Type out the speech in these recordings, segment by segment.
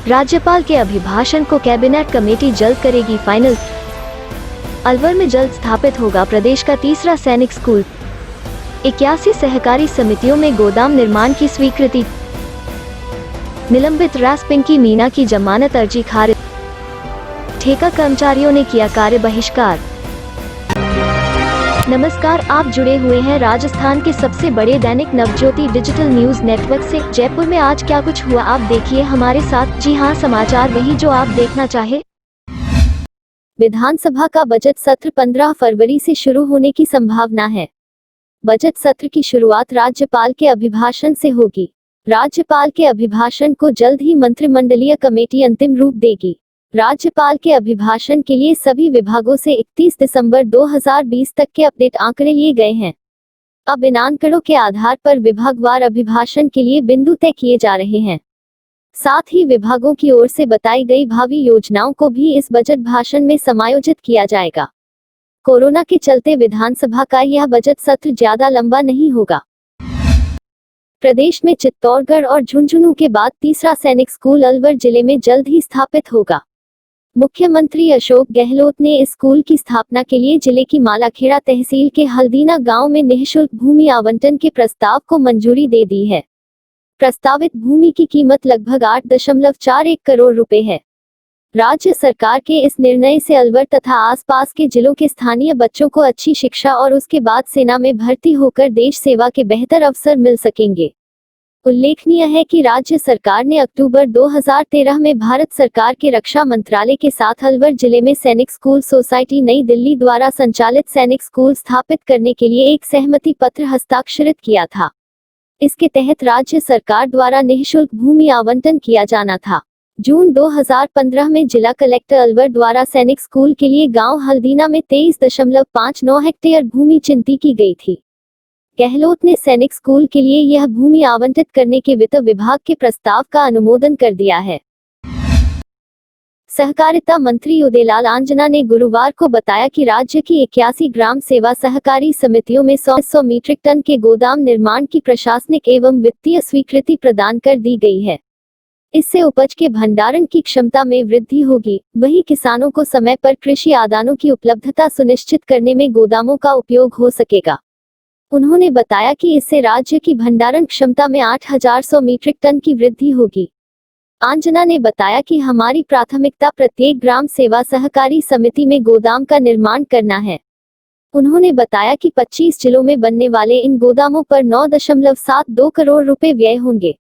राज्यपाल के अभिभाषण को कैबिनेट कमेटी जल्द करेगी फाइनल। अलवर में जल्द स्थापित होगा प्रदेश का तीसरा सैनिक स्कूल। 81 सहकारी समितियों में गोदाम निर्माण की स्वीकृति। निलंबित रास पिंकी मीना की जमानत अर्जी खारिज। ठेका कर्मचारियों ने किया कार्य बहिष्कार। नमस्कार, आप जुड़े हुए हैं राजस्थान के सबसे बड़े Dainik Navjyoti digital news network से। जयपुर में आज क्या कुछ हुआ आप देखिए हमारे साथ। जी हां, समाचार वही जो आप देखना चाहे। विधानसभा का बजट सत्र 15 फरवरी से शुरू होने की संभावना है। बजट सत्र की शुरुआत राज्यपाल के अभिभाषण से होगी। राज्यपाल के अभिभाषण को जल्द ही मंत्रिमंडलीय कमेटी अंतिम रूप देगी। राज्यपाल के अभिभाषण के लिए सभी विभागों से 31 दिसंबर 2020 तक के अपडेट आंकड़े लिए गए हैं। अब इन आंकड़ों के आधार पर विभागवार अभिभाषण के लिए बिंदु तय किए जा रहे हैं। साथ ही विभागों की ओर से बताई गई भावी योजनाओं को भी इस बजट भाषण में समायोजित किया जाएगा। कोरोना के चलते विधानसभा का यह बजट सत्र ज्यादा लंबा नहीं होगा। प्रदेश में चित्तौड़गढ़ और झुंझुनू के बाद तीसरा सैनिक स्कूल अलवर जिले में जल्द ही स्थापित होगा। मुख्यमंत्री अशोक गहलोत ने इस स्कूल की स्थापना के लिए जिले की मालाखेड़ा तहसील के हल्दीना गांव में निःशुल्क भूमि आवंटन के प्रस्ताव को मंजूरी दे दी है। प्रस्तावित भूमि की कीमत लगभग 8.41 करोड़ रुपए है। राज्य सरकार के इस निर्णय से अलवर तथा आसपास के जिलों के स्थानीय बच्चों को अच्छी शिक्षा और उसके बाद सेना में भर्ती होकर देश सेवा के बेहतर अवसर मिल सकेंगे। उल्लेखनीय है कि राज्य सरकार ने अक्टूबर 2013 में भारत सरकार के रक्षा मंत्रालय के साथ अलवर जिले में सैनिक स्कूल सोसाइटी नई दिल्ली द्वारा संचालित सैनिक स्कूल स्थापित करने के लिए एक सहमति पत्र हस्ताक्षरित किया था। इसके तहत राज्य सरकार द्वारा निःशुल्क भूमि आवंटन किया जाना था। जून 2015 में जिला कलेक्टर अलवर द्वारा सैनिक स्कूल के लिए गांव हल्दीना में 23.59 हेक्टेयर भूमि चिन्हित की गई थी। गहलोत ने सैनिक स्कूल के लिए यह भूमि आवंटित करने के वित्त विभाग के प्रस्ताव का अनुमोदन कर दिया है। सहकारिता मंत्री उदयलाल आंजना ने गुरुवार को बताया कि राज्य की 81 ग्राम सेवा सहकारी समितियों में 100 मीट्रिक टन के गोदाम निर्माण की प्रशासनिक एवं वित्तीय स्वीकृति प्रदान कर दी गई है। इससे उपज के भंडारण की क्षमता में वृद्धि होगी। वहीं किसानों को समय पर कृषि आदानों की उपलब्धता सुनिश्चित करने में गोदामों का उपयोग हो सकेगा। उन्होंने बताया कि इससे राज्य की भंडारण क्षमता में 8100 मीट्रिक टन की वृद्धि होगी। आंजना ने बताया कि हमारी प्राथमिकता प्रत्येक ग्राम सेवा सहकारी समिति में गोदाम का निर्माण करना है। उन्होंने बताया कि 25 जिलों में बनने वाले इन गोदामों पर 9.72 करोड़ रुपए व्यय होंगे।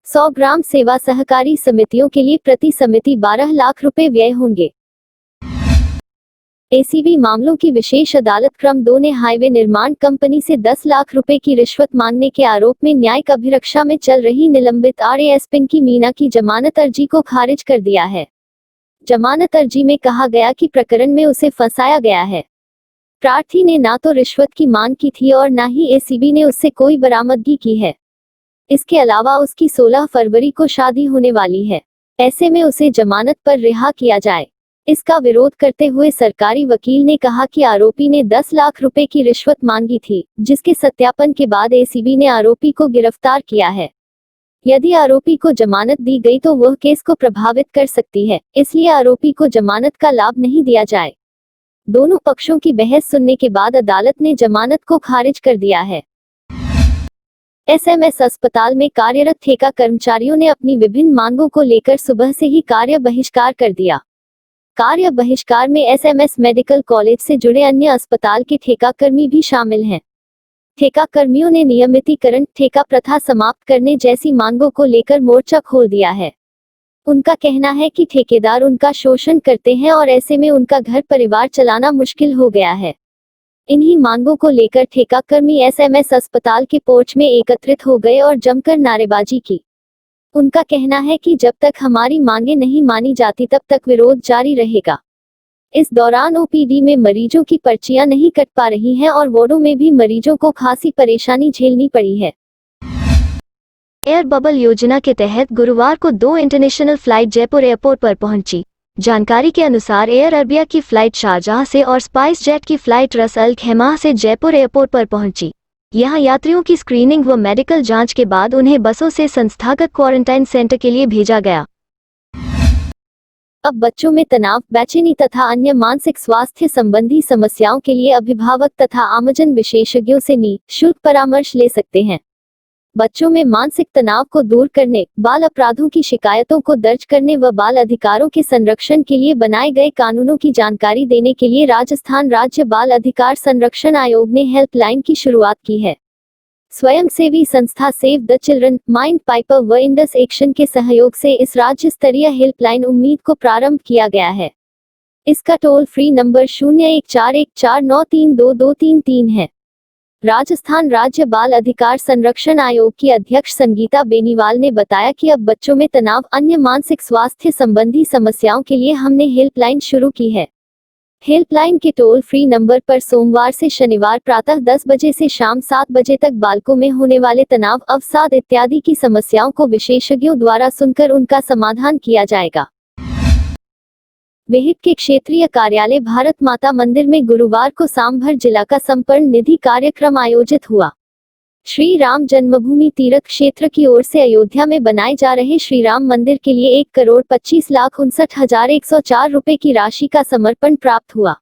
100 ग्राम सेवा सहकारी समितियों के लिए प्रति समिति 12 लाख रुपए व्यय होंगे। एसीबी मामलों की विशेष अदालत क्रम 2 ने हाईवे निर्माण कंपनी से 10 लाख रुपए की रिश्वत मांगने के आरोप में न्यायिक अभिरक्षा में चल रही निलंबित आरएएस पिंकी मीना की जमानत अर्जी को खारिज कर दिया है। जमानत अर्जी में कहा गया कि प्रकरण में उसे फंसाया गया है। प्रार्थी ने ना तो रिश्वत की मांग की थी और ना ही एसीबी ने उससे कोई बरामदगी की है। इसके अलावा उसकी 16 फरवरी को शादी होने वाली है। ऐसे में उसे जमानत पर रिहा किया जाए। इसका विरोध करते हुए सरकारी वकील ने कहा कि आरोपी ने 10 लाख रुपए की रिश्वत मांगी थी, जिसके सत्यापन के बाद एसीबी ने आरोपी को गिरफ्तार किया है। यदि आरोपी को जमानत दी गई तो वह केस को प्रभावित कर सकती है, इसलिए आरोपी को जमानत का लाभ नहीं दिया जाए। दोनों पक्षों की बहस सुनने के बाद अदालत ने जमानत को खारिज कर दिया है। एसएमएस अस्पताल में कार्यरत ठेका कर्मचारियों ने अपनी विभिन्न मांगों को लेकर सुबह से ही कार्य बहिष्कार कर दिया। कार्य बहिष्कार में एसएमएस मेडिकल कॉलेज से जुड़े अन्य अस्पताल के ठेका कर्मी भी शामिल हैं। ठेका कर्मियों ने नियमितीकरण, ठेका प्रथा समाप्त करने जैसी मांगों को लेकर मोर्चा खोल दिया है। उनका कहना है कि ठेकेदार उनका शोषण करते हैं और ऐसे में उनका घर परिवार चलाना मुश्किल हो गया है। इन्हीं मांगों को लेकर ठेका कर्मी एसएमएस अस्पताल के पोर्च में एकत्रित हो गए और जमकर नारेबाजी की। उनका कहना है कि जब तक हमारी मांगें नहीं मानी जाती तब तक विरोध जारी रहेगा। इस दौरान ओपीडी में मरीजों की पर्चियां नहीं कट पा रही हैं और वार्डों में भी मरीजों को खासी परेशानी झेलनी पड़ी है। एयर बबल योजना के तहत गुरुवार को 2 इंटरनेशनल फ्लाइट जयपुर एयरपोर्ट पर पहुंची। जानकारी के अनुसार एयर अरबिया की फ्लाइट शारजाह से और स्पाइस जेट की फ्लाइट रस अल खैमा से जयपुर एयरपोर्ट पर पहुंची। यहाँ यात्रियों की स्क्रीनिंग व मेडिकल जांच के बाद उन्हें बसों से संस्थागत क्वारंटाइन सेंटर के लिए भेजा गया। अब बच्चों में तनाव, बेचैनी तथा अन्य मानसिक स्वास्थ्य संबंधी समस्याओं के लिए अभिभावक तथा आमजन विशेषज्ञों से निःशुल्क परामर्श ले सकते हैं। बच्चों में मानसिक तनाव को दूर करने, बाल अपराधों की शिकायतों को दर्ज करने व बाल अधिकारों के संरक्षण के लिए बनाए गए कानूनों की जानकारी देने के लिए राजस्थान राज्य बाल अधिकार संरक्षण आयोग ने हेल्पलाइन की शुरुआत की है। स्वयंसेवी संस्था save the children, mind Piper व इंडस एक्शन के सहयोग से इस राज्य स्तरीय हेल्पलाइन उम्मीद को प्रारंभ किया गया है। इसका टोल फ्री नंबर 0141493223 है। राजस्थान राज्य बाल अधिकार संरक्षण आयोग की अध्यक्ष संगीता बेनीवाल ने बताया कि अब बच्चों में तनाव, अन्य मानसिक स्वास्थ्य संबंधी समस्याओं के लिए हमने हेल्पलाइन शुरू की है। हेल्पलाइन के टोल फ्री नंबर पर सोमवार से शनिवार प्रातः 10 बजे से शाम 7 बजे तक बालकों में होने वाले तनाव, अवसाद इत्यादि की समस्याओं को विशेषज्ञों द्वारा सुनकर उनका समाधान किया जाएगा। विहिप के क्षेत्रीय कार्यालय भारत माता मंदिर में गुरुवार को सांभर जिला का संपन्न निधि कार्यक्रम आयोजित हुआ। श्री राम जन्मभूमि तीर्थ क्षेत्र की ओर से अयोध्या में बनाए जा रहे श्री राम मंदिर के लिए 1,25,59,104 रुपए की राशि का समर्पण प्राप्त हुआ।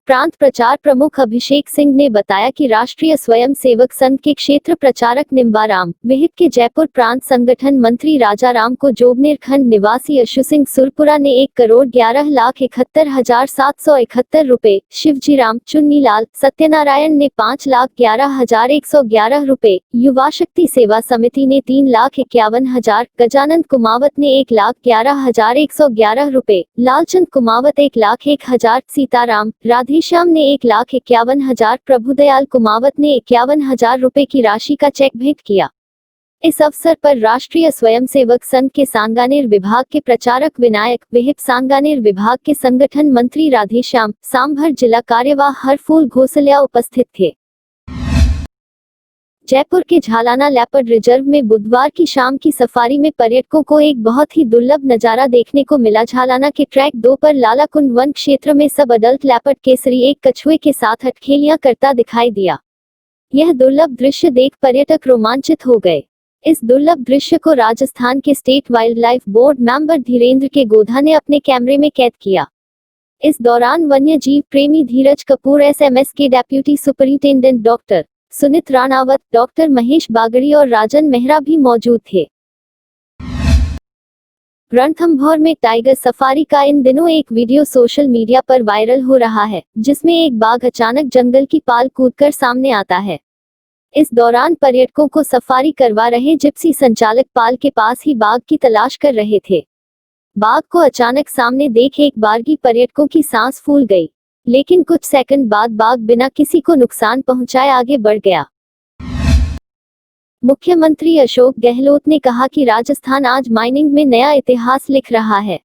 प्रांत प्रचार प्रमुख अभिषेक सिंह ने बताया कि राष्ट्रीय स्वयं सेवक संघ के क्षेत्र प्रचारक निम्बाराम, विहिप के जयपुर प्रांत संगठन मंत्री राजाराम को जोबनेर खंड निवासी अशु सिंह सुरपुरा ने 1,11,71,771 रुपए, शिवजीराम, चुन्नीलाल, सत्यनारायण ने 5,11,111 रुपए, युवा शक्ति सेवा समिति ने 3,51,000, गजानंद कुमावत ने 1,11,111 रुपए, लालचंद कुमावत 1,01,000, सीताराम राधेश्याम ने 1,51,000, प्रभुदयाल कुमावत ने 51,000 रुपए की राशि का चेक भेंट किया। इस अवसर पर राष्ट्रीय स्वयंसेवक संघ के सांगानेर विभाग के प्रचारक विनायक, विहिप सांगानेर विभाग के संगठन मंत्री राधेश्याम, सांभर जिला कार्यवाह हरफूल घोसलिया उपस्थित थे। जयपुर के झालाना लेपर्ड रिजर्व में बुधवार की शाम की सफारी में पर्यटकों को एक बहुत ही दुर्लभ नजारा देखने को मिला। झालाना के ट्रैक 2 पर लालाकुंड वन क्षेत्र में सब अडल्ट लेपर्ड केसरी एक कछुए के साथ अटखेलियां करता दिखाई दिया। यह दुर्लभ दृश्य देख पर्यटक रोमांचित हो गए। इस दुर्लभ दृश्य को राजस्थान के state wild life board member Dhirendra के गोधा ने अपने कैमरे में कैद किया। इस दौरान वन्य जीव प्रेमी धीरज कपूर, SMS के deputy superintendent doctor Sunit Ranawat, doctor Mahesh Bagri और राजन मेहरा भी मौजूद थे। रणथंभौर में टाइगर सफारी का इन दिनों एक वीडियो सोशल मीडिया पर वायरल हो रहा है, जिसमें एक बाघ अचानक जंगल की पाल कूदकर सामने आता है। इस दौरान पर्यटकों को सफारी करवा रहे जिप्सी संचालक पाल के पास ही बाघ की तलाश कर रहे थे। बाघ को अचानक सामने देख एक बारगी पर्यटकों की सांस फूल गई, लेकिन कुछ सेकंड बाद बाघ बिना किसी को नुकसान पहुंचाए आगे बढ़ गया। मुख्यमंत्री अशोक गहलोत ने कहा कि राजस्थान आज माइनिंग में नया इतिहास लिख रहा है।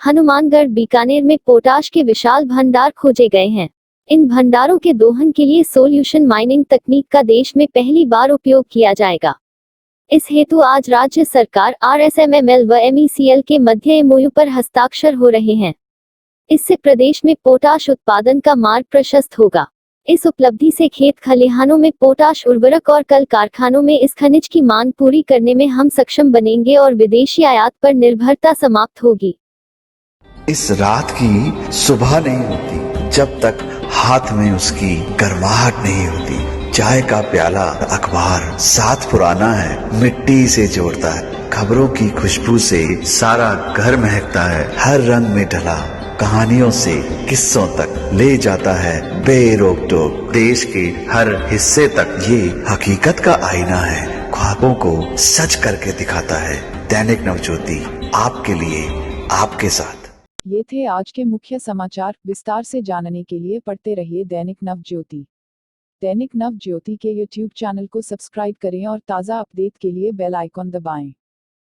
हनुमानगढ़, बीकानेर में पोटाश के विशाल भंडार खोजे गए हैं। इन भंडारों के दोहन के लिए सोल्यूशन माइनिंग तकनीक का देश में पहली बार उपयोग किया जाएगा। इस हेतु आज राज्य सरकार, RSMML व MECL के मध्य MOU पर हस्ताक्षर हो रहे हैं। इससे प्रदेश में पोटाश उत्पादन का मार्ग प्रशस्त होगा। इस उपलब्धि से खेत खलिहानों में पोटाश उर्वरक और कल कारखानों में इस खनिज की मांग पूरी करने में हम सक्षम बनेंगे और विदेशी आयात पर निर्भरता समाप्त होगी। इस रात की सुबह नहीं होती जब तक हाथ में उसकी गर्माहट नहीं होती। चाय का प्याला, अखबार साथ पुराना है, मिट्टी से जोड़ता है। खबरों की खुशबू से सारा घर महकता है। हर रंग में ढला कहानियों से किस्सों तक ले जाता है बेरोक टोक। देश के हर हिस्से तक ये हकीकत का आईना है, ख्वाबों को सच करके दिखाता है। दैनिक नवज्योति, आपके लिए, आपके साथ। ये थे आज के मुख्य समाचार। विस्तार से जानने के लिए पढ़ते रहिए दैनिक नवज्योति। दैनिक नवज्योति के YouTube चैनल को सब्सक्राइब करें और ताज़ा अपडेट के लिए बेल आइकॉन दबाएं।